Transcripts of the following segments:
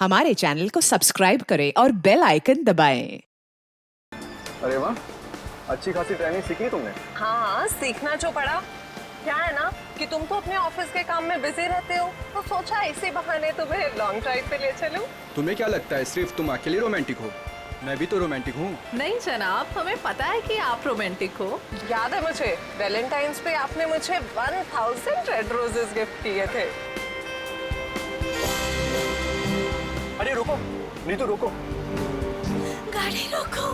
हमारे चैनल को सब्सक्राइब करें और बेल आइकन दबाएं। अरे वाह, अच्छी खासी ट्रेनिंग सीखी तुमने। हाँ, सीखना जो पड़ा। क्या है ना कि तुम तो अपने ऑफिस के काम में बिजी रहते हो, तो सोचा इसी बहाने तुम्हें लॉन्ग ड्राइव पे ले चलूं। तुम्हें क्या लगता है सिर्फ तुम अकेली रोमांटिक हो? मैं भी तो रोमांटिक हूँ। नहीं जनाब, हमें पता है कि आप रोमांटिक हो। याद है मुझे, वैलेंटाइंस पे आपने मुझे 1000 रेड रोजेस गिफ्ट किए थे। अरे रुको, नीतू रुको। गाड़ी रोको,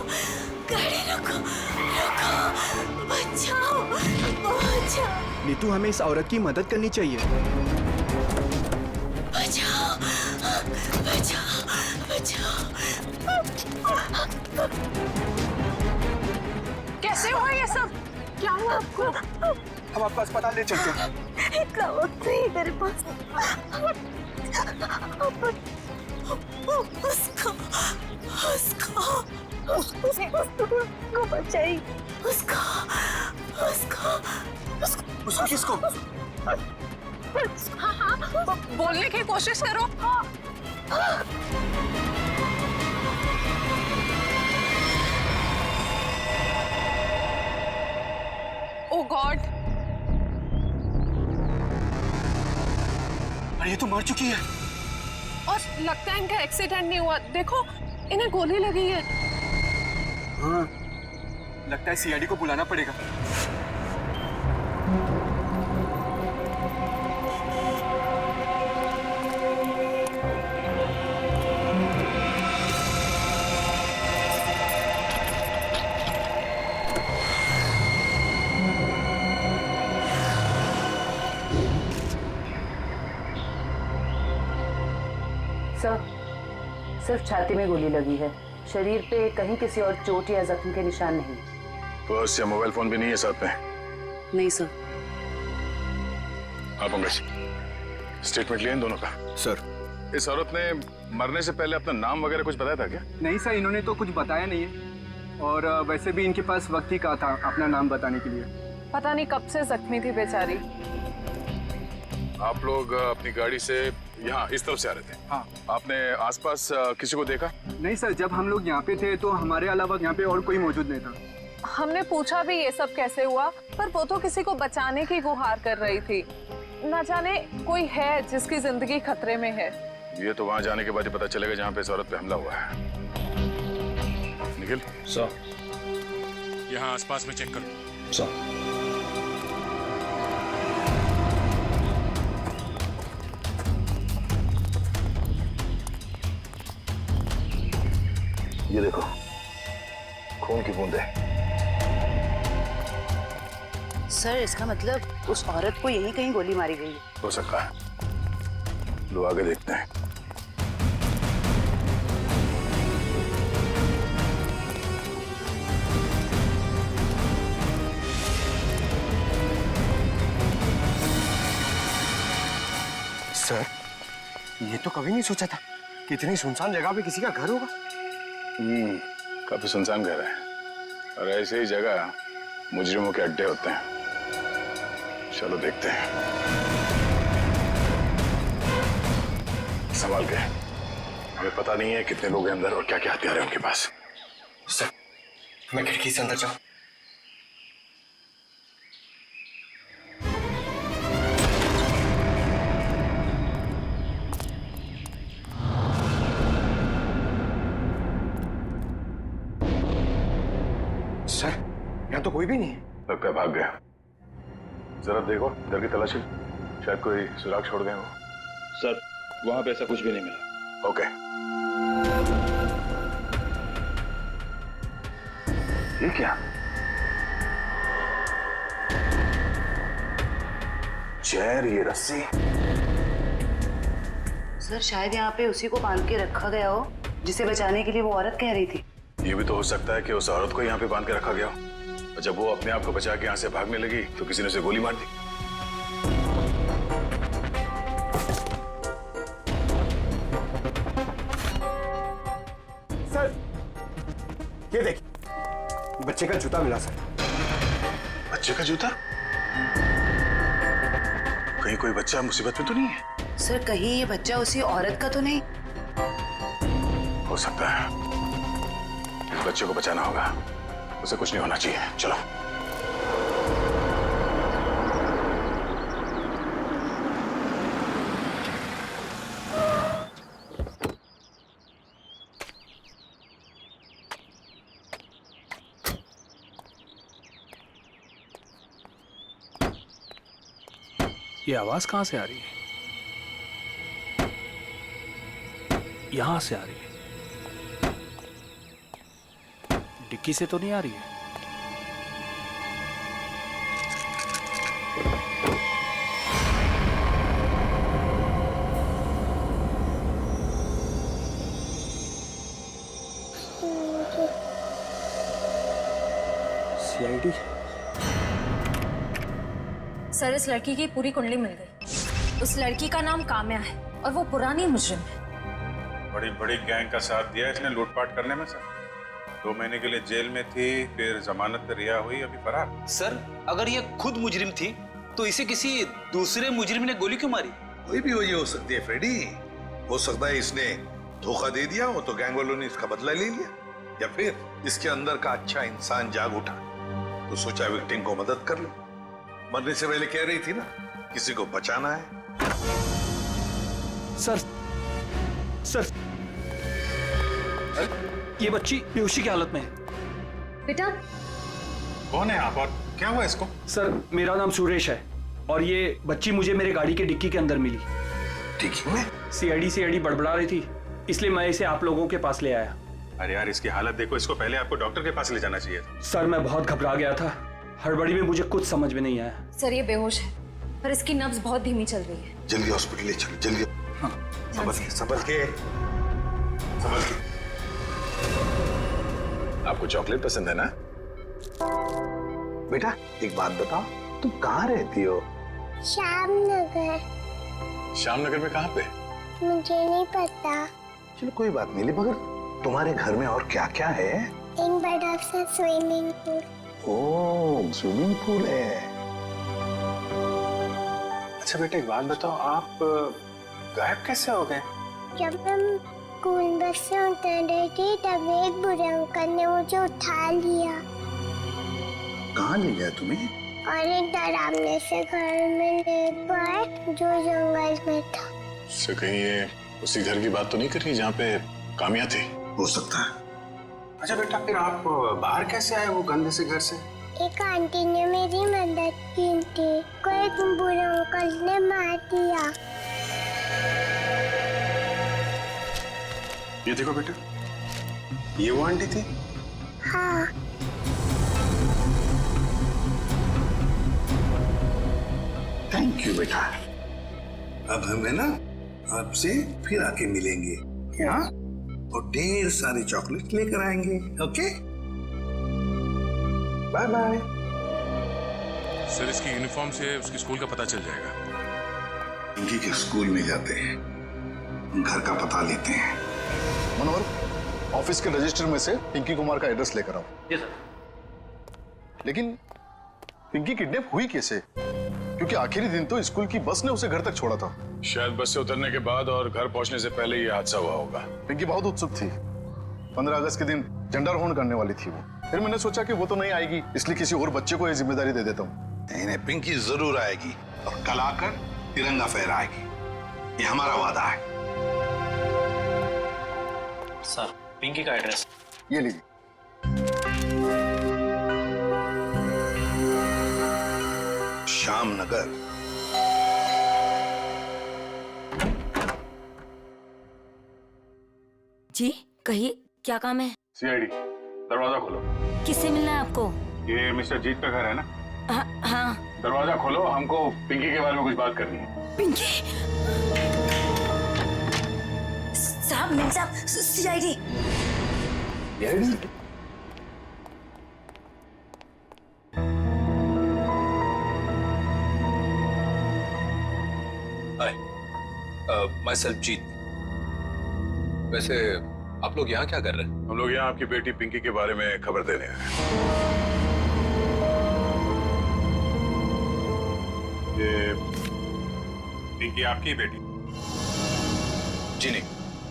गाड़ी रोको, रोको, बचाओ, बचाओ, नीतू, हमें इस औरत की मदद करनी चाहिए। बचाओ, बचाओ, बचाओ। कैसे हुआ ये सब? क्या हुआ आपको? हम आपको अस्पताल ले चलते हैं। इतना वक्त नहीं मेरे पास। उसको, उसको, उसको बचाइए। उसको, उसको, उसको किसको? हाँ हाँ, बोलने की कोशिश करो। ओ गॉड, अरे ये तो मर चुकी है। और लगता है इनका एक्सीडेंट नहीं हुआ। देखो, इन्हें गोली लगी है। हाँ, लगता है सीआईडी को बुलाना पड़ेगा। सर, सिर्फ छाती में गोली लगी है। शरीर पे कहीं किसी और चोट या जख्म के निशान नहीं। पर्स या मोबाइल फोन भी नहीं है साथ में? नहीं सर। हाँ पंकज, स्टेटमेंट लिए इन दोनों का? सर, इस औरत ने मरने से पहले अपना नाम वगैरह कुछ बताया था क्या? नहीं सर, इन्होंने तो कुछ बताया नहीं है। और वैसे भी इनके पास वक्त ही कहा था अपना नाम बताने के लिए। पता नहीं कब से जख्मी थी बेचारी। आप लोग अपनी गाड़ी से यहाँ इस तरफ से आ रहे थे? हाँ। आपने आसपास किसी को देखा? नहीं सर, जब हम लोग यहाँ पे थे तो हमारे अलावा यहाँ पे और कोई मौजूद नहीं था। हमने पूछा भी ये सब कैसे हुआ, पर वो तो किसी को बचाने की गुहार कर रही थी। न जाने कोई है जिसकी जिंदगी खतरे में है। ये तो वहाँ जाने के बाद ही पता चलेगा जहाँ पे इस औरत पे हमला हुआ है। निखिल सर, यहाँ आसपास में चेक करो। सर, ये देखो, खून की बूंदें। सर, इसका मतलब उस औरत को यहीं कहीं गोली मारी गई है। हो सकता है। लो आगे देखते हैं। सर, ये तो कभी नहीं सोचा था कि इतनी सुनसान जगह पे किसी का घर होगा। काफी सुनसान घर है और ऐसे ही जगह मुजरिमों के अड्डे होते हैं। चलो देखते हैं। संभाल के, हमें पता नहीं है कितने लोग हैं अंदर और क्या क्या हथियार है उनके पास। सर, मैं खिड़की से अंदर जाऊं? सर, यहाँ तो कोई भी नहीं है। लगता है भाग गया। जरा देखो इधर की तलाशी, शायद कोई सुराग छोड़ गए हो। सर, वहाँ पे ऐसा कुछ भी नहीं मिला। ओके। ये क्या? चेयर, ये रस्सी। सर, शायद यहाँ पे उसी को बांध के रखा गया हो जिसे बचाने के लिए वो औरत कह रही थी। ये भी तो हो सकता है कि उस औरत को यहाँ पे बांध के रखा गया हो और जब वो अपने आप को बचा के यहाँ से भागने लगी तो किसी ने उसे गोली मार दी। सर, ये देखिए, बच्चे का जूता मिला सर। बच्चे का जूता? कहीं कोई बच्चा मुसीबत में तो नहीं है? सर, कहीं ये बच्चा उसी औरत का तो नहीं? हो सकता है इस बच्चे को बचाना होगा, उसे कुछ नहीं होना चाहिए। चलो। ये आवाज कहां से आ रही है? यहां से आ रही है। डिक्की से तो नहीं आ रही है। सीआईडी। सर, इस लड़की की पूरी कुंडली मिल गई। उस लड़की का नाम काम्या है और वो पुरानी मुजरिम है। बड़ी बड़ी गैंग का साथ दिया इसने लूटपाट करने में सर। 2 महीने के लिए जेल में थी, फिर जमानत पे रिहा हुई, अभी फरार। सर, अगर ये खुद मुजरिम थी तो इसे किसी दूसरे मुजरिम ने गोली क्यों मारी? कोई भी वजह हो सकती है फ्रेडी। हो सकता है इसने धोखा दे दिया हो तो गैंग वालों ने इसका बदला ले लिया, या फिर इसके अंदर का अच्छा इंसान जाग उठा तो सोचा विक्टिम को मदद कर लो। मरने से पहले कह रही थी ना, किसी को बचाना है। सर, सर, ये बच्ची बेहोशी की हालत में है। बेटा, कौन है आप और क्या हुआ इसको? सर, मेरा नाम सुरेश है और ये बच्ची मुझे मेरे गाड़ी के डिक्की के अंदर मिली। डिक्की में? सीआईडी बड़बड़ा रही थी, इसलिए मैं इसे आप लोगों के पास ले आया। अरे यार, इसकी हालत देखो, इसको पहले आपको डॉक्टर के पास ले जाना चाहिए। सर, मैं बहुत घबरा गया था, हड़बड़ी में मुझे कुछ समझ में नहीं आया। सर ये बेहोश है पर इसकी नब्ज बहुत धीमी चल रही है। जल्दी हॉस्पिटल ले चलो, जल्दी। हाँ। संभल के। आपको चॉकलेट पसंद है ना? बेटा एक बात बताओ, तुम कहाँ रहती हो? श्यामनगर। श्यामनगर में कहाँ पे? मुझे नहीं पता। चलो कोई बात नहीं, मगर तुम्हारे घर में और क्या क्या है? एक बड़ा सा स्विमिंग पूल। ओह, स्विमिंग पूल है। अच्छा बेटा एक बात बताओ, आप गायब कैसे हो गए? जब हम स्कूल बस से उतर रही थी तब एक बुरे अंकल ने मुझे उठा लिया कहाँ ले गया तुम्हें? और एक डरावने से घर में ले गए जो जंगल में था। से कहीं ये उसी घर की बात तो नहीं कर रही जहाँ पे कामिया थी? हो सकता है। अच्छा बेटा, फिर आप बाहर कैसे आए वो गंदे से घर से? एक आंटी ने मेरी मदद की थी, को एक बुरे अंकल ने मार दिया। ये देखो बेटा, ये वो आंटी थी? हाँ। थैंक यू बेटा। अब हमें ना आपसे फिर आके मिलेंगे यहाँ और ढेर सारे चॉकलेट लेकर आएंगे। Okay, bye bye. सर, इसकी यूनिफॉर्म से उसके स्कूल का पता चल जाएगा। पिंकी के स्कूल में जाते हैं, घर का पता लेते हैं। मनोहर, ऑफिस के रजिस्टर में से पिंकी कुमार का एड्रेस लेकर आओ। जी सर। लेकिन पिंकी किडनैप हुई कैसे? क्योंकि आखिरी दिन तो स्कूल की बस ने उसे घर तक छोड़ा था। शायद बस से उतरने के बाद और घर पहुंचने से पहले ये हादसा हुआ होगा। पिंकी बहुत उत्सुक थी, 15 अगस्त के दिन झंडारोहण करने वाली थी वो। फिर मैंने सोचा कि वो तो नहीं आएगी, इसलिए किसी और बच्चे को ये जिम्मेदारी दे देता हूँ। नहीं, पिंकी जरूर आएगी और कल आकर तिरंगा फहराएगी, ये हमारा वादा है। सर, पिंकी का एड्रेस ये लीजिए। श्यामनगर। जी कहिए, क्या काम है? सीआईडी, दरवाजा खोलो। किससे मिलना है आपको? ये मिस्टर जीत का घर है ना? हाँ। दरवाजा खोलो, हमको पिंकी के बारे में कुछ बात करनी है। पिंकी साहब, मिल साहब, सीआईडी। माय सेल्फ जीत। वैसे आप लोग यहाँ क्या कर रहे हैं? हम लोग यहाँ आपकी बेटी पिंकी के बारे में खबर देने आए हैं। ये पिंकी आपकी बेटी? जी नहीं,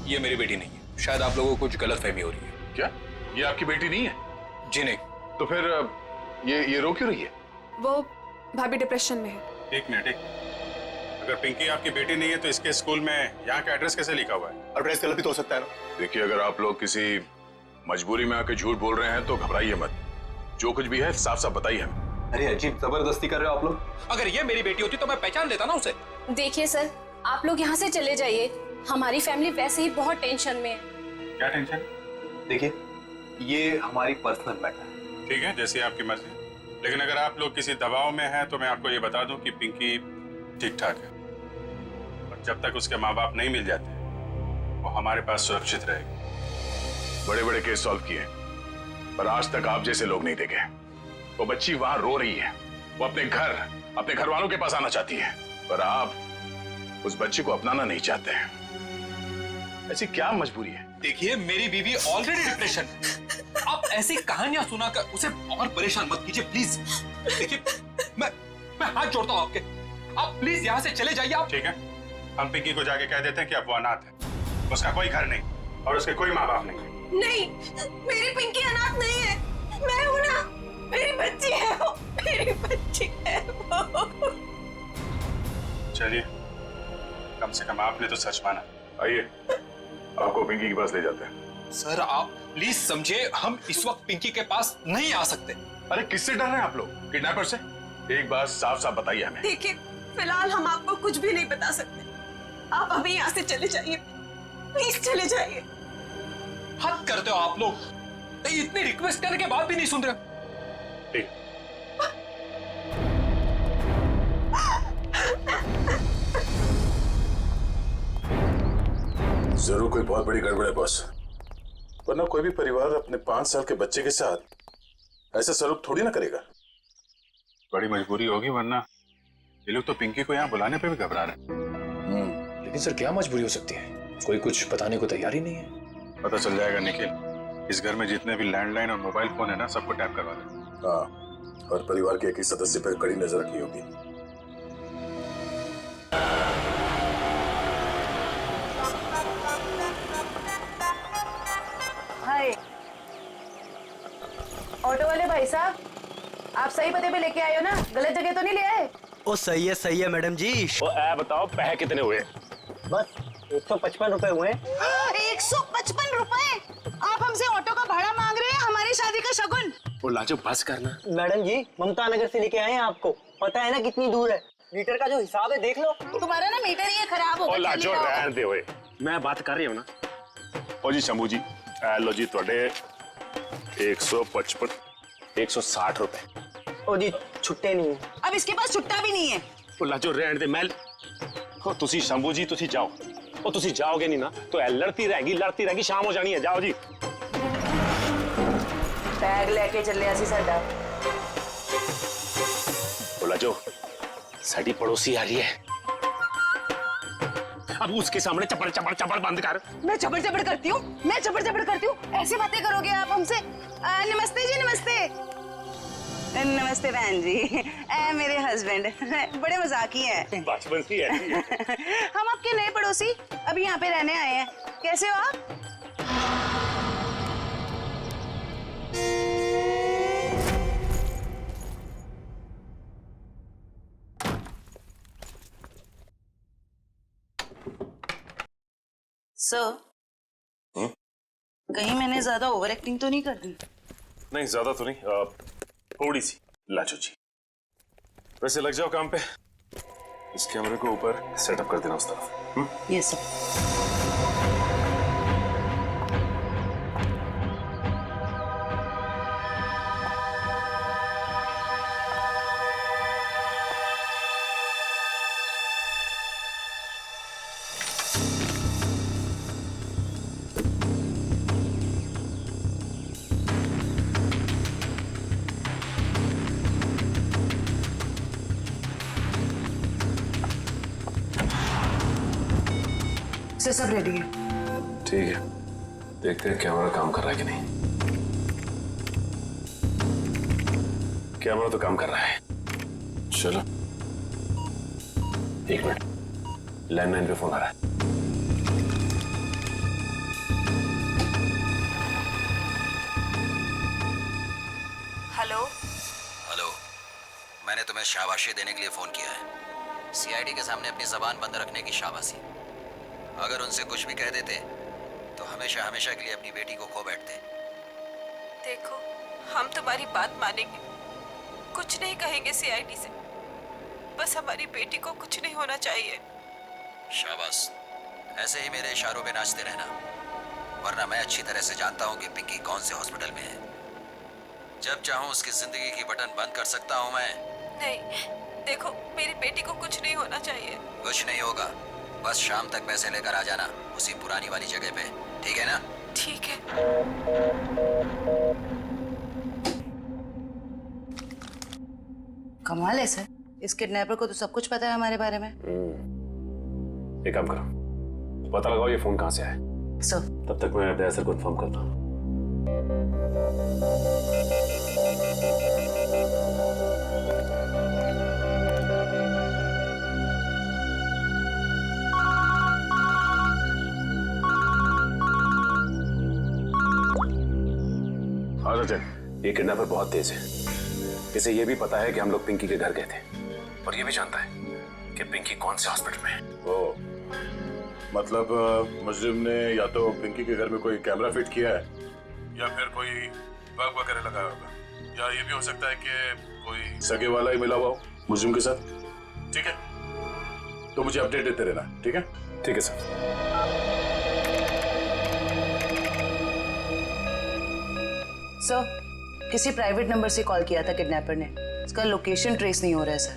ये मेरी बेटी नहीं है। शायद आप लोगों को कुछ गलतफहमी हो रही है। क्या ये आपकी बेटी नहीं है? जी नहीं। तो फिर ये रो क्यों रही है? वो भाभी डिप्रेशन में है। एक मिनट, अगर पिंकी आपकी बेटी नहीं है तो इसके स्कूल में यहाँ का एड्रेस कैसे लिखा हुआ है? एड्रेस गलत भी तो हो सकता है ना। देखिए, अगर आप लोग किसी मजबूरी में आके झूठ बोल रहे हैं तो घबराइए मत। जो कुछ भी है साफ साफ बताइए हमें। अरे अजीब जबरदस्ती कर रहे हो आप लोग। अगर ये मेरी बेटी होती तो मैं पहचान लेता ना उसे। देखिए सर, आप लोग यहाँ से चले जाइए। हमारी फैमिली वैसे ही बहुत टेंशन में है। क्या टेंशन? देखिए, ये हमारी पर्सनल मैटर है। ठीक है, जैसी आपकी मर्जी। लेकिन अगर आप लोग किसी दबाव में हैं तो मैं आपको ये बता दूं कि पिंकी ठीक ठाक है, और जब तक उसके माँ बाप नहीं मिल जाते वो हमारे पास सुरक्षित रहेगी। बड़े बड़े केस सॉल्व किए, पर आज तक आप जैसे लोग नहीं देखे। वो बच्ची वहां रो रही है, वो अपने घर वालों के पास आना चाहती है, पर आप उस बच्ची को अपनाना नहीं चाहते हैं। ऐसी क्या मजबूरी है? देखिए, मेरी बीवी ऑलरेडी डिप्रेशन। आप ऐसी कहानियां सुनाकर उसे और परेशान मत कीजिए प्लीज। देखिए, मैं हाथ जोड़ता हूँ आपके। आप प्लीज यहाँ से चले जाइए आप। ठीक है, हम पिंकी को जाके कह देते हैं कि अब वो अनाथ है, उसका कोई घर नहीं और उसके कोई माँ बाप नहीं। नहीं, मेरी पिंकी अनाथ नहीं है। मैं हूं ना, मेरी बच्ची है वो, मेरी बच्ची है वो। चलिए, कम से कम आपने तो सच माना। आइए, आपको पिंकी के पास ले जाते हैं। सर, आप प्लीज समझे, हम इस वक्त पिंकी के पास नहीं आ सकते। अरे किससे डर रहे हैं आप लोग? किडनैपर से? एक बात साफ साफ बताइए हमें। देखिए, फिलहाल हम आपको कुछ भी नहीं बता सकते। आप अभी यहाँ से चले जाइए, प्लीज चले जाइए। हद करते हो आप लोग। इतनी रिक्वेस्ट करने के बाद भी नहीं सुन रहे। ठीक। जरूर कोई बहुत बड़ी गड़बड़ है बॉस, वरना कोई भी परिवार अपने 5 साल के बच्चे के साथ ऐसा सलूक थोड़ी ना करेगा। बड़ी मजबूरी होगी, वरना ये लोग तो पिंकी को यहाँ बुलाने पे भी घबरा रहे हैं। लेकिन सर क्या मजबूरी हो सकती है? कोई कुछ बताने को तैयार ही नहीं है। पता चल जाएगा निखिल। इस घर में जितने भी लैंडलाइन और मोबाइल फोन है ना, सबको टैप करवा दे। हाँ, और परिवार के एक ही सदस्य पर कड़ी नजर रखनी होगी। हाय, ऑटो वाले भाई साहब, आप सही पते पे लेके आए हो ना? गलत जगह तो नहीं ले आए? ओ सही है मैडम जी। बताओ पैसे कितने हुए? बस 155 रुपए हुए। 155 रुपए? आप हमसे ऑटो का भाड़ा मांग रहे हैं हमारी शादी का शगुन? वो लाजो बस करना। मैडम जी, ममता नगर से लेके आए हैं आपको। पता है ना कितनी दूर है? मीटर का जो हिसाब है देख लो। तुम्हारा ना मीटर ही खराब हो गया। लाजो रहने दे ओए, मैं बात कर रही हूँ ना। ओ जी शंभू जी, लो जी थोड़े 155 160 रुपए। ओ जी, छुट्टे नहीं है। अब इसके पास छुट्टा भी नहीं है। वो लाजो रहने दे। मैं तुसी शंभू जी तुसी जाओ। ਉਹ ਤੁਸੀਂ ਜਾਓਗੇ नहीं ना तो लड़ती रहेगी शाम हो जानी है। जाओ जी। बैग लेके चले सी साडा। बोला जो साडी पड़ोसी आ रही है, अब उसके सामने चपड़ चपड़ चपड़ बंद कर। मैं चपड़ चपड़ करती हूँ? मैं चपड़ चपड़ करती हूँ? ऐसी बातें करोगे आप हमसे? नमस्ते जी, नमस्ते। नमस्ते बहन जी। मेरे हस्बैंड बड़े मजाकी हैं। बचपन से है। हम आपके नए पड़ोसी अभी यहाँ पे रहने आए हैं। कैसे हो आप? सर, कहीं मैंने ज्यादा ओवर एक्टिंग तो नहीं कर दी? नहीं, ज्यादा तो नहीं, थोड़ी सी। लाजो जी, वैसे लग जाओ काम पे। इस कैमरे को ऊपर सेटअप कर देना उस तरफ। Yes sir. सब रेडी है। ठीक है, देखते हैं कैमरा काम कर रहा है कि नहीं। कैमरा तो काम कर रहा है। चलो 1 मिनट, लैंडलाइन पे फोन आ रहा है। मैंने तुम्हें शाबाशी देने के लिए फोन किया है। सीआईडी के सामने अपनी जबान बंद रखने की शाबाशी। अगर उनसे कुछ भी कह देते तो हमेशा हमेशा के लिए अपनी बेटी को खो बैठते। देखो, हम तुम्हारी बात मानेंगे, कुछ नहीं कहेंगे सीआईडी से। बस हमारी बेटी को कुछ नहीं होना चाहिए। शाबाश, ऐसे ही मेरे इशारों पे नाचते रहना, वरना मैं अच्छी तरह से जानता हूँ कि पिंकी कौन से हॉस्पिटल में है। जब चाहूँ उसकी जिंदगी की बटन बंद कर सकता हूँ मैं। नहीं, देखो, मेरी बेटी को कुछ नहीं होना चाहिए। कुछ नहीं होगा, बस शाम तक पैसे लेकर आ जाना उसी पुरानी वाली जगह पे, ठीक है ना? ठीक है। कमाल है सर, इस किडनैपर को तो सब कुछ पता है हमारे बारे में। एक काम करो, पता लगाओ ये फोन कहाँ से आया। सर तब तक मैं दया सर को इन्फॉर्म करता हूँ। हाँ सचिन, ये किडनैपर बहुत तेज है। इसे ये भी पता है कि हम लोग पिंकी के घर गए थे, और ये भी जानता है कि पिंकी कौन से हॉस्पिटल में है। ओ, मतलब मुजरिम ने या तो पिंकी के घर में कोई कैमरा फिट किया है या फिर कोई बग वगैरह लगाया होगा, या ये भी हो सकता है कि कोई सगे वाला ही मिला हुआ हो मुजरिम के साथ। ठीक है, तो मुझे अपडेट देते रहना, ठीक है? ठीक है सर। सर, किसी प्राइवेट नंबर से कॉल किया था किडनैपर ने, इसका लोकेशन ट्रेस नहीं हो रहा है सर।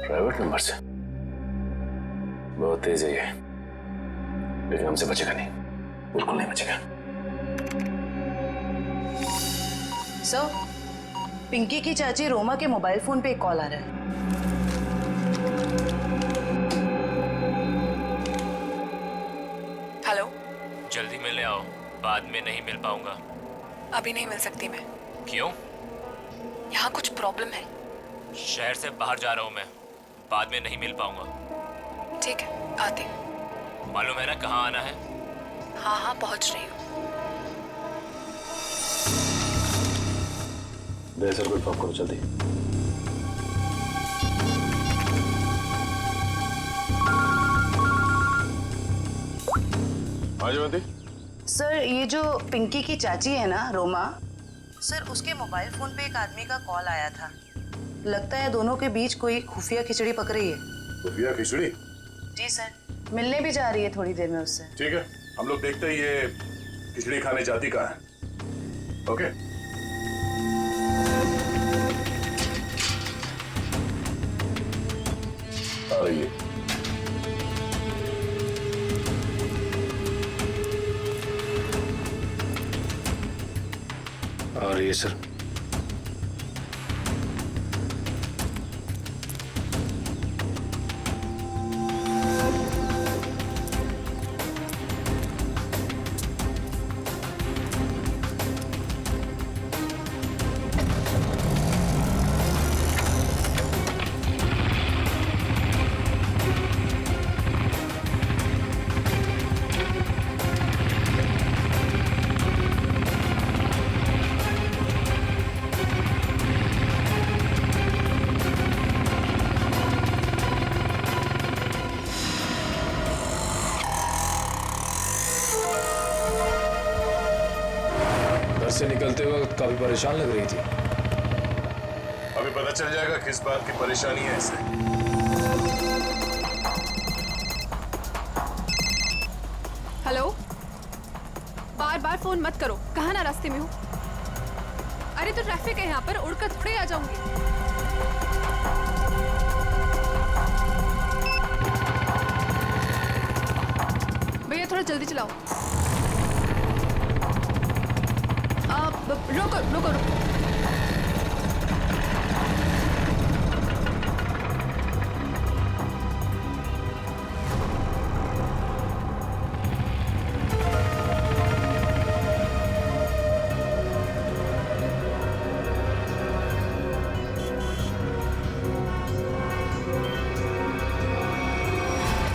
प्राइवेट नंबर से? बहुत तेज है ये, लेकिन हमसे बचेगा नहीं, बिल्कुल नहीं बचेगा। सर, पिंकी की चाची रोमा के मोबाइल फोन पे एक कॉल आ रहा है। हेलो, जल्दी मिलने आओ, बाद में नहीं मिल पाऊंगा। अभी नहीं मिल सकती मैं। क्यों? यहाँ कुछ प्रॉब्लम है। शहर से बाहर जा रहा हूँ मैं, बाद में नहीं मिल पाऊंगा। ठीक है, आती हूँ। मालूम है ना कहाँ आना है? हाँ हाँ, पहुँच रही हूँ। दया सर को इन्फॉर्म करो जल्दी। हाँ जयवंती। सर, ये जो पिंकी की चाची है ना, रोमा, सर उसके मोबाइल फोन पे एक आदमी का कॉल आया था। लगता है दोनों के बीच कोई खुफिया खिचड़ी पक रही है। खुफिया खिचड़ी? जी सर, मिलने भी जा रही है थोड़ी देर में उससे। ठीक है, हम लोग देखते ही ये खिचड़ी खाने जाती कहाँ है। ओके? आ रही है। आ रही है सर। से निकलते वक्त काफी परेशान लग रही थी। अभी पता चल जाएगा किस बात की परेशानी है इसे। हेलो, बार बार फोन मत करो, कहाँ ना रास्ते में हूँ। अरे तो ट्रैफिक है यहाँ पर, उड़कर थोड़े आ जाऊंगी। भैया थोड़ा जल्दी चलाओ। रोको रोको रोको।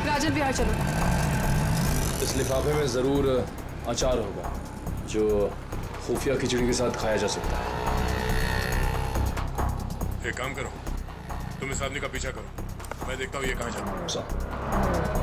राजन बिहार चलो। इस लिफाफे में जरूर अचार होगा जो खुफिया खिचड़ी के साथ खाया जा सकता है। एक काम करो, तुम इस आदमी का पीछा करो, मैं देखता हूँ ये कहाँ जाता है।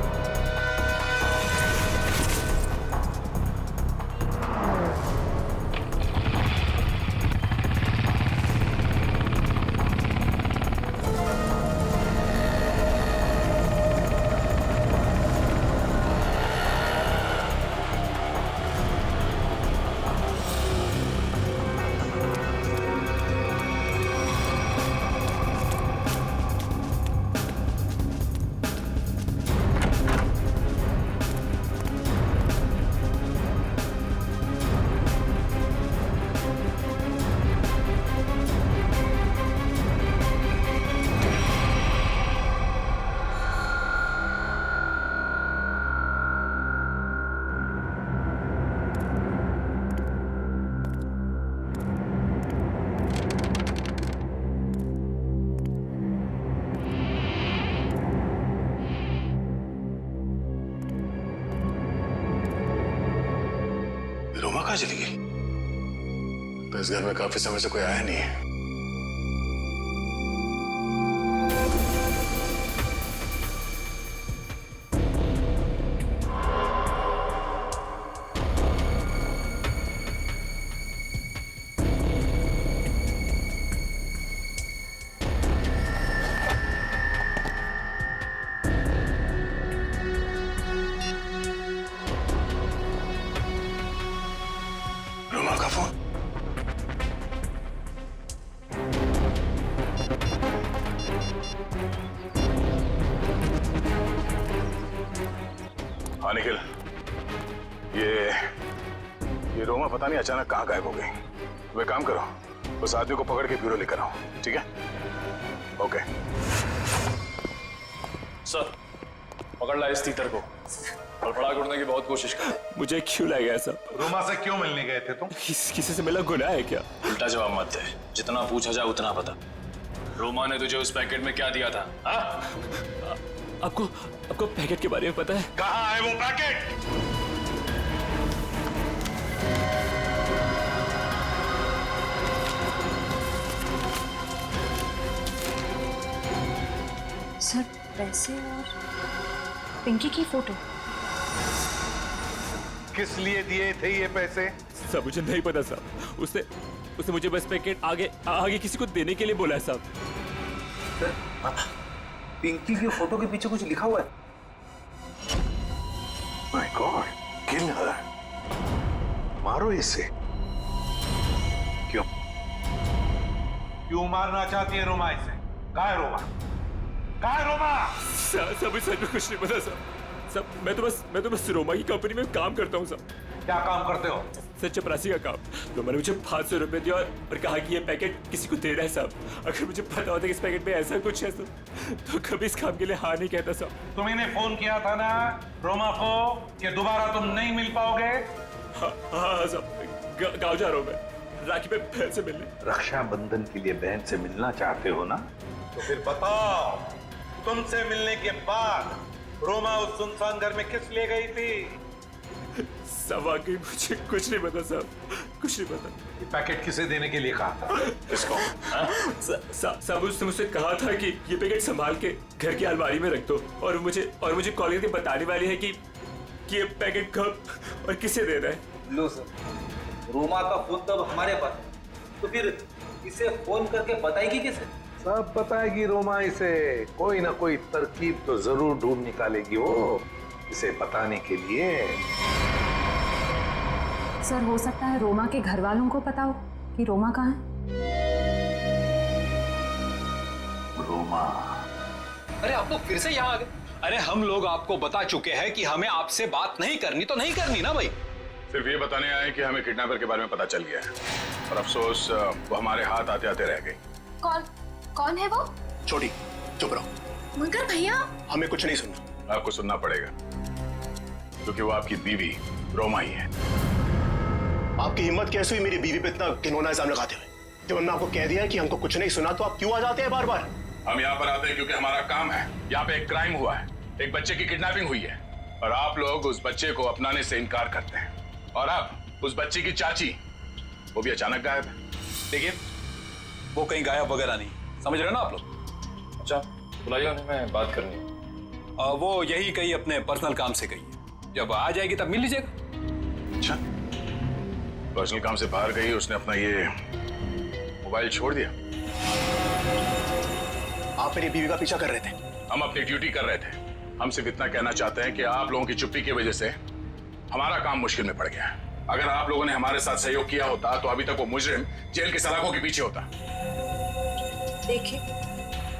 रोमा कहाँ चली गई? तो इस घर में काफी समय से कोई आया नहीं है। रोमा का फोन। हाँ निखिल, ये रोमा पता नहीं अचानक कहाँ गायब हो गई। वे काम करो, उस आदमी को पकड़ के ब्यूरो लेकर आओ, ठीक है? ओके सर, पकड़ ला इस तीतर को। फड़फड़ा उड़ने की बहुत कोशिश कर। मुझे क्यों लाया सब? रोमा से क्यों मिलने गए थे तुम? किसी से मिला गुनाह है क्या? उल्टा जवाब मत दे, जितना पूछा जाए उतना बता। रोमा ने तुझे उस पैकेट में क्या दिया था? आपको पैकेट के बारे में पता है? कहाँ है वो पैकेट? सर पैसे और पिंकी की फोटो किस लिए दिए थे ये पैसे? सब मुझे नहीं पता साहब। उसने मुझे बस पैकेट आगे किसी को देने के लिए बोला है साहब। पिंकी की फोटो के पीछे कुछ लिखा हुआ है। माय गॉड, किल हर। मारो इसे। क्यों मारना चाहती है रोमा इसे? कहाँ है रोमा? कहाँ है रोमा? सब सच में कुछ नहीं पता सब मैं तो बस रोमा की कंपनी में काम करता हूँ सब। क्या काम करते हो? सर चपरासी का काम। तो मैंने मुझे 500 रुपए दिया और कहा कि ये पैकेट किसी को देना है साहब। अगर मुझे पता होता कि इस पैकेट में ऐसा कुछ है तो कभी इस काम के लिए हाँ नहीं कहता साहब। तुम्हें फोन किया था ना रोमा को कि दोबारा तुम नहीं मिल पाओगे? हाँ साहब, गाँव जा रहा हूँ मैं राखी पे बहन से मिलने। रक्षाबंधन के लिए बहन से मिलना चाहते हो ना? तो फिर बताओ, तुमसे मिलने के बाद रोमा उस सुनसान घर में किस लिए गई थी? सब वाकई मुझे कुछ नहीं पता साहब, कुछ नहीं पता। ये पैकेट किसे देने के लिए कहा था? किसको? साहब उसने मुझसे कहा था कि ये पैकेट संभाल के घर की अलमारी में रख दो और मुझे कॉल करके बताने वाली है कि ये पैकेट कब और किसे देना है। लो सर, रोमा का फोन तब हमारे पास, तो फिर इसे फोन करके बताएगी किसे? सब बताएगी रोमा इसे। कोई ना कोई तरकीब तो जरूर ढूंढ निकालेगी वो इसे बताने के लिए। सर हो सकता है रोमा के घर वालों को पता हो कि रोमा कहाँ है। रोमा, अरे आप लोग फिर से यहाँ आ गए। अरे हम लोग आपको बता चुके हैं कि हमें आपसे बात नहीं करनी, तो नहीं करनी ना भाई। सिर्फ ये बताने आए कि हमें किडनैपर के बारे में पता चल गया है और अफसोस वो हमारे हाथ आते आते रह गई। कौन है वो? छोटी, चुप रहो। मगर भैया हमें कुछ नहीं सुनना। आपको सुनना पड़ेगा क्योंकि वो आपकी बीवी रोमा ही है। आपकी हिम्मत कैसे हुई मेरी बीवी पे इतना घिनौना इल्जाम लगाते हुए? जब हमने आपको कह दिया कि हमको कुछ नहीं सुना तो आप क्यों आ जाते हैं बार बार? हम यहाँ पर आते हैं क्योंकि हमारा काम है। यहाँ पे एक क्राइम हुआ है, एक बच्चे की किडनैपिंग हुई है और आप लोग उस बच्चे को अपनाने से इनकार करते हैं। और अब उस बच्ची की चाची वो भी अचानक गायब है। देखिए, वो कहीं गायब वगैरह नहीं, समझ रहे ना आप लोग? अच्छा बुलाइए उन्हें, मैं बात करनी है। वो यही कहीं अपने पर्सनल काम से गई है, जब आ जाएगी तब मिल लीजिएगा। अच्छा, पर्सनल काम से बाहर गई, उसने अपना ये मोबाइल छोड़ दिया। आप मेरी बीवी का पीछा कर रहे थे। हम अपनी ड्यूटी कर रहे थे। हम सिर्फ इतना कहना चाहते हैं कि आप लोगों की चुप्पी की वजह से हमारा काम मुश्किल में पड़ गया है। अगर आप लोगों ने हमारे साथ सहयोग किया होता तो अभी तक वो मुजरिम जेल की सलाखों के पीछे होता। देखिए,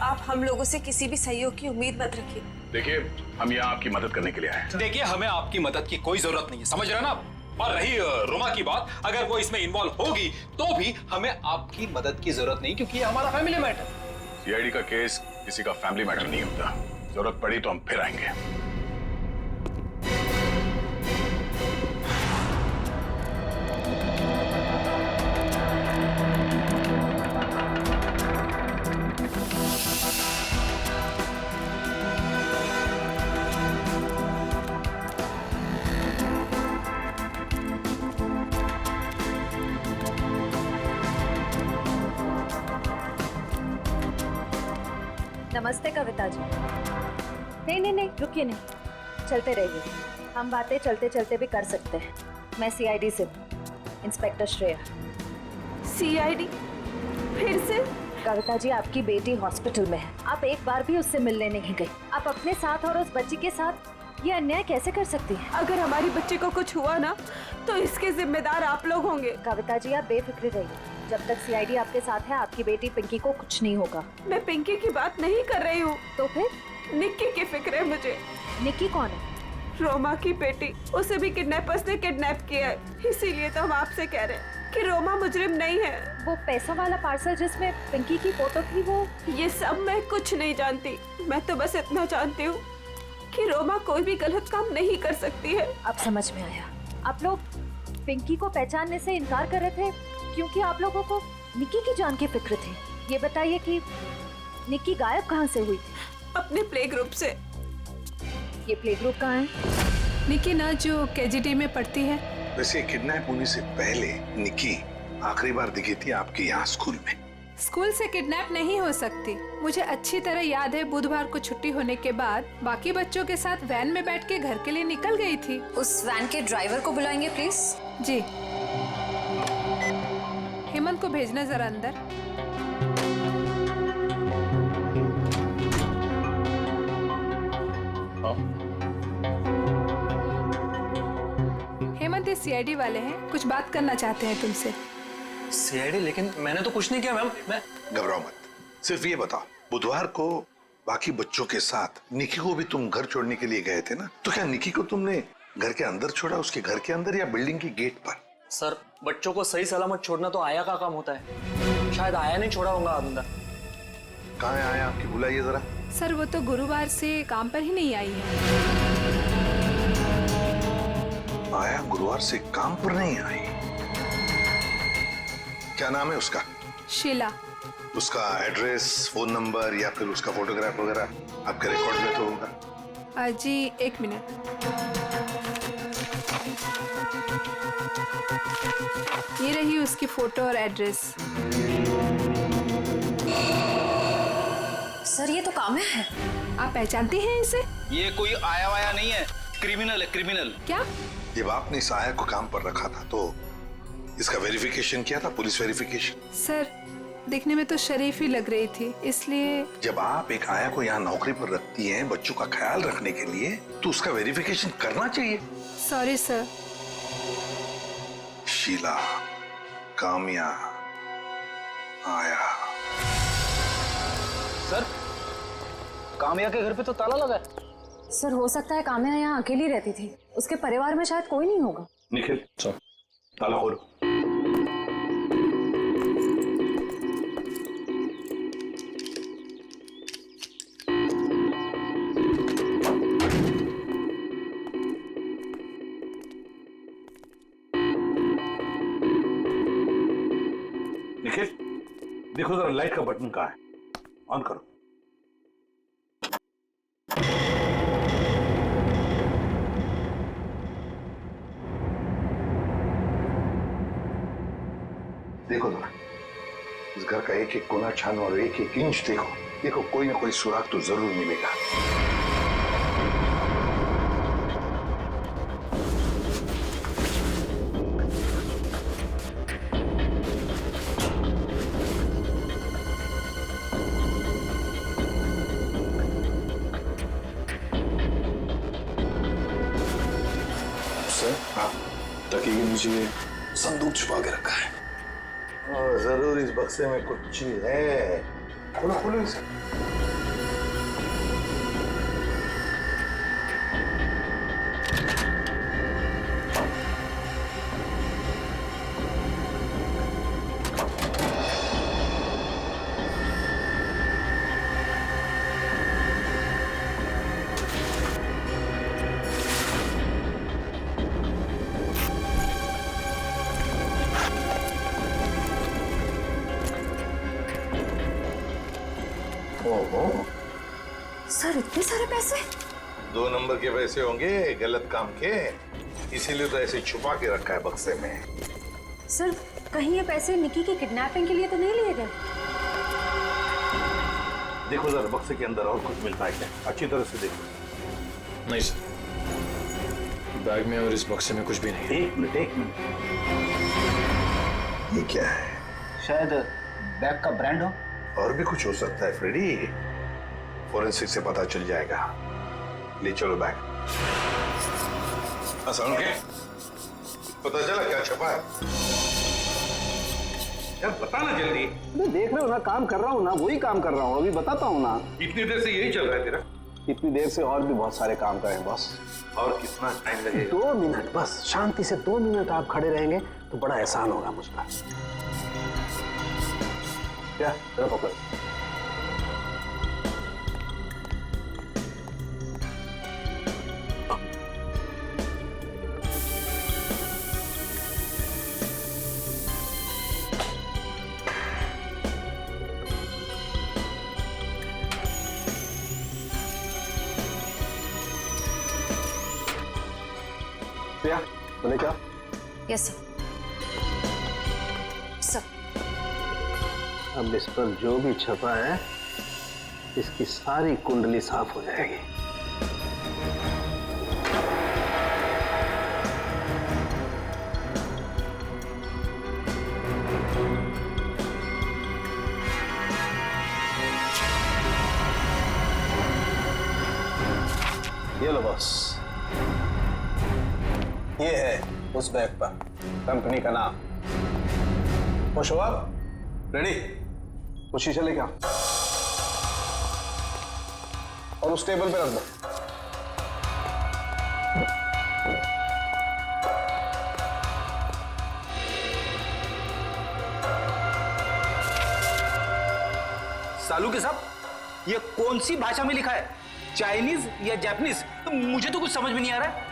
आप हम लोगों से किसी भी सहयोग की उम्मीद मत रखिए। देखिए, हम यहाँ आपकी मदद करने के लिए आए हैं। देखिए, हमें आपकी मदद की कोई जरूरत नहीं है, समझ रहे हैं ना आप? और रही रोमा की बात, अगर वो इसमें इन्वॉल्व होगी तो भी हमें आपकी मदद की जरूरत नहीं, क्योंकि ये हमारा फैमिली मैटर। सीआईडी का केस किसी का फैमिली मैटर नहीं होता। जरूरत पड़ी तो हम फिर आएंगे। नमस्ते कविता जी। नहीं रुकिए, नहीं चलते रहिए, हम बातें चलते चलते भी कर सकते हैं। मैं सीआईडी से हूँ, इंस्पेक्टर श्रेया। सीआईडी? फिर से? कविता जी, आपकी बेटी हॉस्पिटल में है, आप एक बार भी उससे मिलने नहीं गई। आप अपने साथ और उस बच्ची के साथ ये अन्याय कैसे कर सकती हैं? अगर हमारी बच्ची को कुछ हुआ ना तो इसके जिम्मेदार आप लोग होंगे। कविता जी, आप बेफिक्र रहिए, जब तक सीआईडी आपके साथ है आपकी बेटी पिंकी को कुछ नहीं होगा। मैं पिंकी की बात नहीं कर रही हूँ। तो फिर? निक्की की फिक्र है मुझे। निक्की कौन है? रोमा की बेटी, उसे भी किडनैपर्स ने किडनैप किया है, इसीलिए तो हम आपसे कह रहे हैं कि रोमा मुजरिम नहीं है। वो पैसों वाला पार्सल जिसमें पिंकी की फोटो थी, वो? ये सब मैं कुछ नहीं जानती, मैं तो बस इतना जानती हूँ कि रोमा कोई भी गलत काम नहीं कर सकती है। अब समझ में आया, आप लोग पिंकी को पहचानने से इनकार कर रहे थे क्योंकि आप लोगों को निक्की की जान की फिक्र थी। ये बताइए कि निक्की गायब कहाँ से हुई थी? अपने प्ले ग्रुप से। ये प्ले ग्रुप कहाँ है? निक्की ना जो केजीटी में पढ़ती है। वैसे किडनैप होने से पहले निक्की आखिरी बार दिखी थी आपके यहाँ स्कूल में। स्कूल से किडनैप नहीं हो सकती। मुझे अच्छी तरह याद है, बुधवार को छुट्टी होने के बाद बाकी बच्चों के साथ वैन में बैठ के घर के लिए निकल गई थी। उस वैन के ड्राइवर को बुलाएंगे प्लीज। जी। हेमंत को भेजना जरा अंदर। हेमंत, ये सीआईडी वाले हैं, कुछ बात करना चाहते हैं तुमसे। सीआईडी? लेकिन मैंने तो कुछ नहीं किया मैम। मैं घबराओ मत, सिर्फ ये बताओ, बुधवार को बाकी बच्चों के साथ निक्की को भी तुम घर छोड़ने के लिए गए थे ना? तो क्या निक्की को तुमने घर के अंदर छोड़ा, उसके घर के अंदर या बिल्डिंग की गेट पर? सर, बच्चों को सही सलामत छोड़ना तो आया का काम होता है, शायद आया नहीं छोड़ा होगा अंदर। कहाँ है आया आपकी? बुलाइए जरा। सर, वो तो गुरुवार से काम पर ही नहीं आई है। आया गुरुवार से काम पर नहीं आई? क्या नाम है उसका? शीला। उसका एड्रेस, फोन नंबर या फिर उसका फोटोग्राफ वगैरह आपके रिकॉर्ड में तो होगा? जी, एक मिनट। ये रही उसकी फोटो और एड्रेस। सर, ये तो काम्या है। आप पहचानते हैं इसे? ये कोई आया वाया नहीं है, क्रिमिनल है, क्रिमिनल। क्या? जब आपने इस आया को काम पर रखा था तो इसका वेरिफिकेशन किया था, पुलिस वेरिफिकेशन? सर, दिखने में तो शरीफ ही लग रही थी, इसलिए। जब आप एक आया को यहाँ नौकरी पर रखती हैं बच्चों का ख्याल रखने के लिए, तो उसका वेरिफिकेशन करना चाहिए। Sorry sir. शीला, काम्या, आया। सर, काम्या के घर पे तो ताला लगा है। सर, हो सकता है काम्या यहाँ अकेली रहती थी, उसके परिवार में शायद कोई नहीं होगा। निखिल, ताला खोलो। निखिल, देखो जरा लाइट का बटन कहाँ है, ऑन करो। देखो जरा, इस घर का एक एक कोना छानो और एक एक इंच देखो। देखो कोई ना कोई सुराग तो जरूर मिलेगा। हाँ, ताकि ये मुझे संदूक छुपा के रखा है। और जरूर इस बक्से में कुछ चीज है। खोलो खोलो इसे। सर इतने सारे पैसे? 2 नंबर के पैसे होंगे गलत काम के, इसीलिए तो ऐसे छुपा के रखा है बक्से में। सर कहीं ये पैसे निकी की किडनैपिंग के लिए तो नहीं लिए गए? देखो जरा बक्से के अंदर और कुछ मिलता है क्या, अच्छी तरह से देखो। नहीं सर, बैग में और इस बक्से में कुछ भी नहीं है। एक मिनट ये क्या है? शायद बैग का ब्रांड हो। और भी कुछ हो सकता है फ्रेडी, फोरेंसिक से पता चल जाएगा। ले चलो बैग। आसान के पता चला क्या छपा है? यार बताना जल्दी। मैं देख रहे हो ना, काम कर रहा हूँ ना, वही काम कर रहा हूँ, अभी बताता हूँ ना। इतनी देर से यही चल रहा है तेरा? इतनी देर से और भी बहुत सारे काम करें बॉस। और कितना टाइम लगेगा? 2 मिनट बस, शांति से 2 मिनट आप खड़े रहेंगे तो बड़ा एहसान होगा मुझ पर। क्या तेरा पकड़। बोले क्या? Yes sir. सर अब इस पर जो भी छपा है इसकी सारी कुंडली साफ हो जाएगी। ये लो बॉस, ये है उस बैग पर कंपनी का नाम। खुश हो आप? रेडी? वो शीशा लेके आओ और उस टेबल पे रख दो। सालू के साहब, ये कौन सी भाषा में लिखा है? चाइनीज या जापानीज? तो मुझे तो कुछ समझ में नहीं आ रहा है।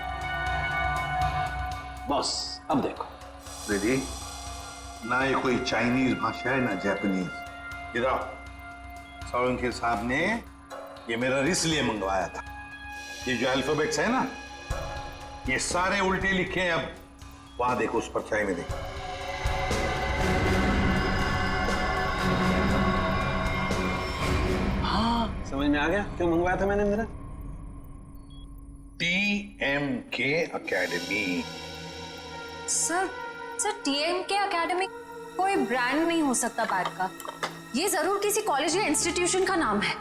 बॉस अब देखो। रेडी? ना ये कोई चाइनीज भाषा है ना जापानीज। इधर सोलंकी साहब ने ये मेरा इसलिए मंगवाया था। ये जो अल्फाबेट्स है ना, ये सारे उल्टे लिखे हैं। अब वहां देखो, उस परछाई में देखो। हाँ समझ में आ गया क्यों मंगवाया था मैंने मेरा। TMK academy. Sir TMK academy कोई ब्रांड नहीं हो सकता बैग का। ये जरूर किसी कॉलेज या इंस्टीट्यूशन का नाम है।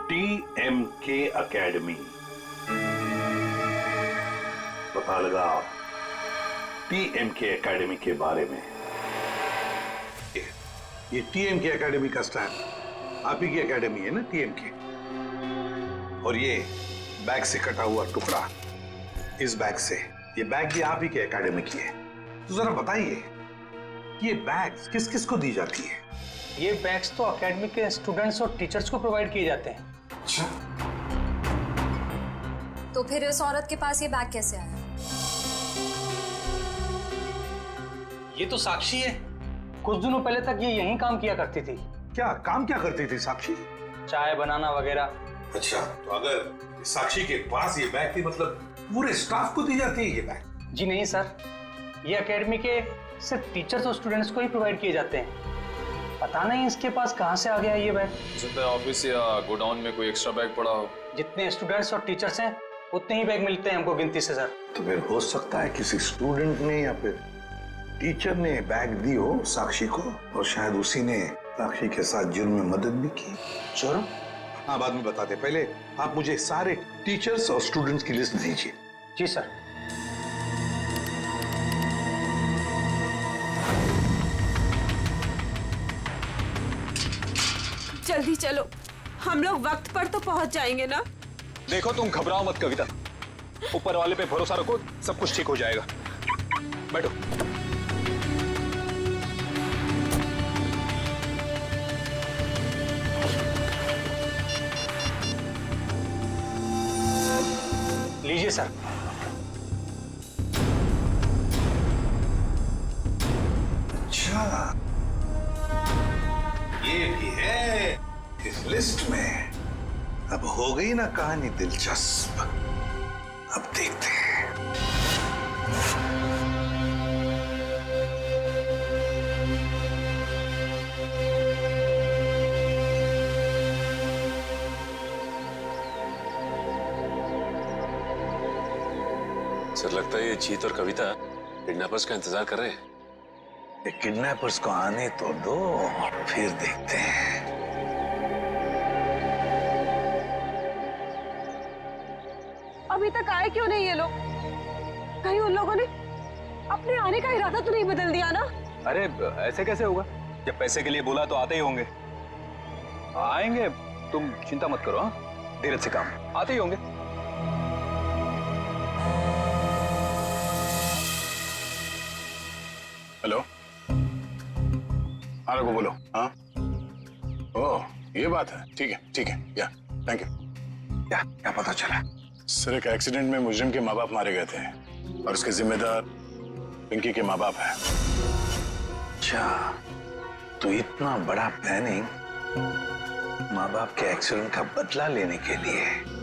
TMK अकेडमी, पता लगाओ TMK अकेडमी के बारे में। ये TMK अकेडमी का स्टैंड आप ही की अकेडमी है ना, TMK। और ये बैग से कटा हुआ टुकड़ा, इस बैग से, ये बैग भी आप ही के एकेडमी की है। तो जरा बताइए ये बैग्स किस किस को दी जाती है? ये बैग्स तो एकेडमी के स्टूडेंट्स और टीचर्स को प्रोवाइड किए जाते हैं। अच्छा, तो फिर इस औरत के पास ये बैग कैसे आया? ये तो साक्षी है, कुछ दिनों पहले तक ये यहीं काम किया करती थी। क्या काम क्या करती थी साक्षी? चाय बनाना वगैरह। अच्छा, तो अगर साक्षी के पास ये बैग थी, मतलब पूरे स्टाफ को दी जाती है ये बैग? जी नहीं सर, ये एकेडमी के सिर्फ टीचर्स और स्टूडेंट्स को ही प्रोवाइड किए जाते हैं। पता नहीं इसके पास कहाँ से आ गया ये बैग। हो सकता है ऑफिस या गोडाउन में कोई एक्स्ट्रा बैग पड़ा हो। जितने स्टूडेंट्स और टीचर्स हैं उतने ही बैग मिलते हैं हमको गिनती से सर। तो फिर हो सकता है किसी स्टूडेंट ने या फिर टीचर ने बैग दी हो साक्षी को, और शायद उसी ने साक्षी के साथ जुर्म में मदद भी की। जुर्म? हाँ, बाद में बताते, पहले आप मुझे सारे टीचर्स और स्टूडेंट्स की लिस्ट दीजिए। जी सर। जल्दी चलो, हम लोग वक्त पर तो पहुंच जाएंगे ना। देखो तुम घबराओ मत कविता, ऊपर वाले पे भरोसा रखो, सब कुछ ठीक हो जाएगा। बैठो। लीजिए सर। अच्छा, ये भी है इस लिस्ट में। अब हो गई ना कहानी दिलचस्प। अब देखते हैं। सर लगता है ये जीत और कविता किडनैपर्स का इंतजार कर रहे हैं। ये किडनैपर्स को आने तो दो, फिर देखते हैं। अभी तक आए क्यों नहीं ये लोग? कहीं उन लोगों ने अपने आने का इरादा तो नहीं बदल दिया ना? अरे ऐसे कैसे होगा? जब पैसे के लिए बोला तो आते ही होंगे। आएंगे, तुम चिंता मत करो। हाँ, धीरज से काम, आते ही होंगे। हेलो, हाँ रघु बोलो। हाँ, ओह ये बात है, ठीक है, या थैंक यू। क्या पता चला? सर एक एक्सीडेंट में मुजरिम के माँ बाप मारे गए थे और उसके जिम्मेदार पिंकी के माँ बाप हैं। अच्छा, तो इतना बड़ा प्लानिंग माँ बाप के एक्सीडेंट का बदला लेने के लिए।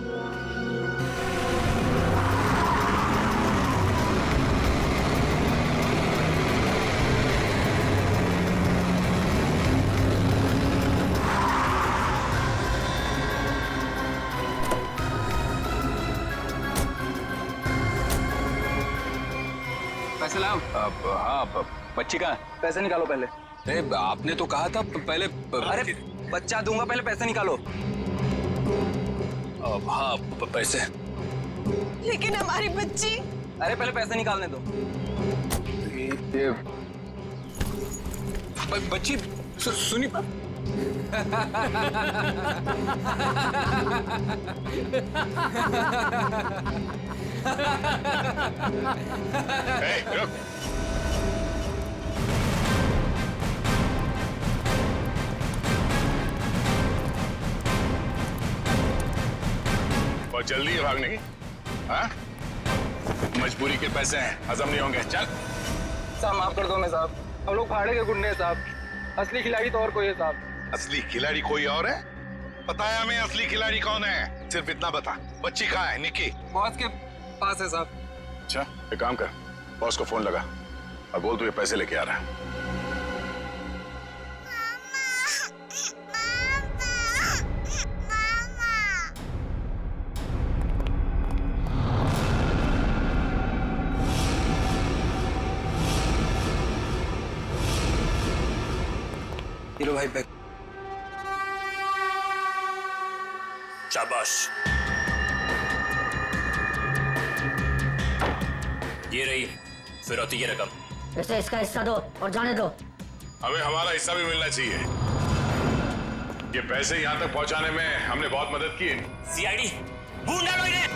पैसे लाओ। हाँ, बच्ची कहाँ है? पैसे निकालो पहले। अरे आपने तो कहा था पहले। अरे बच्चा दूंगा, पहले पैसे निकालो। हाँ पैसे। लेकिन हमारी बच्ची। अरे पहले पैसे निकालने दो। ये बच्ची सुनी। रुक। बहुत जल्दी है भागने की। हाँ? मजबूरी के पैसे हैं, हजम नहीं होंगे। चल। साहब माफ कर दो मैं साहब, हम लोग भाड़े के गुंडे हैं साहब। असली खिलाड़ी तो और कोई है साहब। असली खिलाड़ी कोई और है? पता है हमें असली खिलाड़ी कौन है? सिर्फ इतना बता, बच्ची कहाँ है? निकी बॉस के पास है साहब। अच्छा, एक काम कर, बॉस को फोन लगा और बोल तू ये पैसे लेके आ रहा है। हीरो भाई बैग। शाबाश, ये रही फिरौती की रकम। इसे इसका हिस्सा दो और जाने दो। हमें हमारा हिस्सा भी मिलना चाहिए। ये पैसे यहाँ तक पहुँचाने में हमने बहुत मदद की। सीआईडी ढूंढ डालो इन्हें।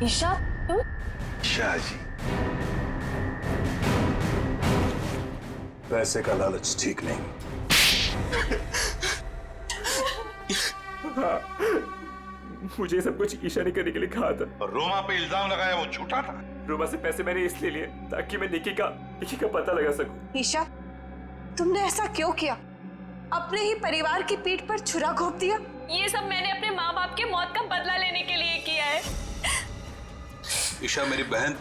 ईशा तुम? शाह जी, पैसे का लालच ठीक नहीं। हाँ, मुझे सब कुछ ईशा ने करने के लिए कहा था। और रोमा पे इल्जाम लगाया वो झूठा था। रोमा से पैसे मैंने इसलिए लिए ताकि मैं निकी का पता लगा सकूं। ईशा, तुमने ऐसा क्यों किया? अपने ही परिवार की पीठ पर छुरा घोंप दिया। ये सब मैंने अपने माँ बाप के मौत का बदला लेने के लिए किया है। ईशा मेरी बहन,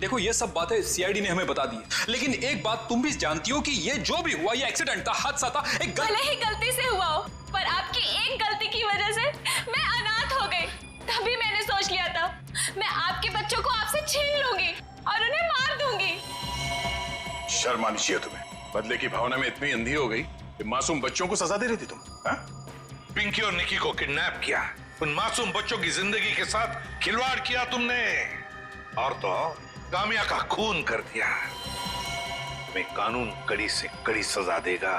देखो ये सब बातें सीआईडी ने हमें बता दी, लेकिन एक बात तुम भी जानती हो कि ये जो भी हुआ ये एक्सीडेंट था, हादसा था, एक भले ही गलती से हुआ हो, पर आपकी एक गलती की वजह से मैं अनाथ हो गई। तभी मैंने सोच लिया था मैं आपके बच्चों को आपसे छीन लूंगी और उन्हें मार दूंगी। शर्म आनी चाहिए तुम्हें। बदले की भावना में इतनी अंधी हो गई कि मासूम बच्चों को सजा दे रही थी तुम। हाँ? पिंकी और निकी को किडनैप किया, उन मासूम बच्चों की जिंदगी के साथ खिलवाड़ किया तुमने, और तो कामिया का खून कर दिया। मैं कानून कड़ी से कड़ी सजा देगा,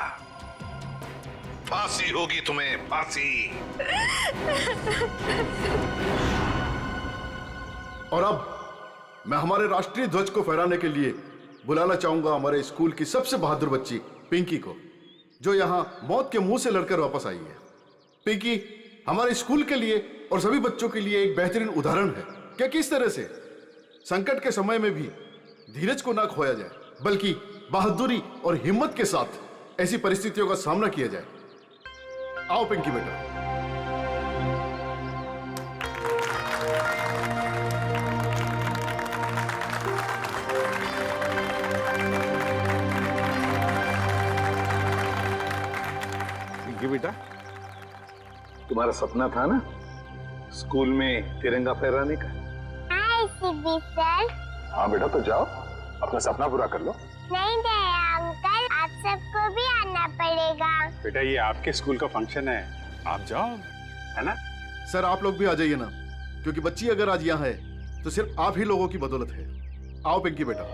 फांसी होगी तुम्हें, फांसी। और अब मैं हमारे राष्ट्रीय ध्वज को फहराने के लिए बुलाना चाहूंगा हमारे स्कूल की सबसे बहादुर बच्ची पिंकी को, जो यहां मौत के मुंह से लड़कर वापस आई है। पिंकी हमारे स्कूल के लिए और सभी बच्चों के लिए एक बेहतरीन उदाहरण है कि किस तरह से संकट के समय में भी धीरज को ना खोया जाए, बल्कि बहादुरी और हिम्मत के साथ ऐसी परिस्थितियों का सामना किया जाए। आओ पिंकी बेटा। पिंकी बेटा, तुम्हारा सपना था ना स्कूल में तिरंगा फहराने का? सर। हाँ बेटा, तो जाओ अपना सपना पूरा कर लो। नहीं अंकल, आप सबको भी आना पड़ेगा। बेटा ये आपके स्कूल का फंक्शन है, आप जाओ, है ना? सर आप लोग भी आ जाइए ना, क्योंकि बच्ची अगर आज यहाँ है तो सिर्फ आप ही लोगों की बदौलत है। आओ पिंकी बेटा।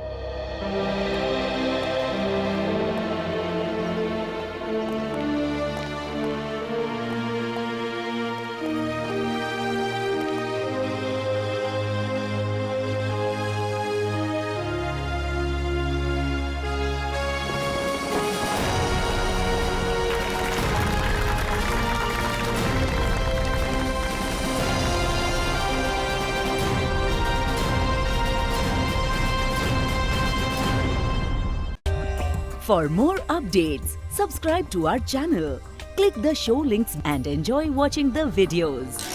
For more updates, subscribe to our channel, click the show links and enjoy watching the videos.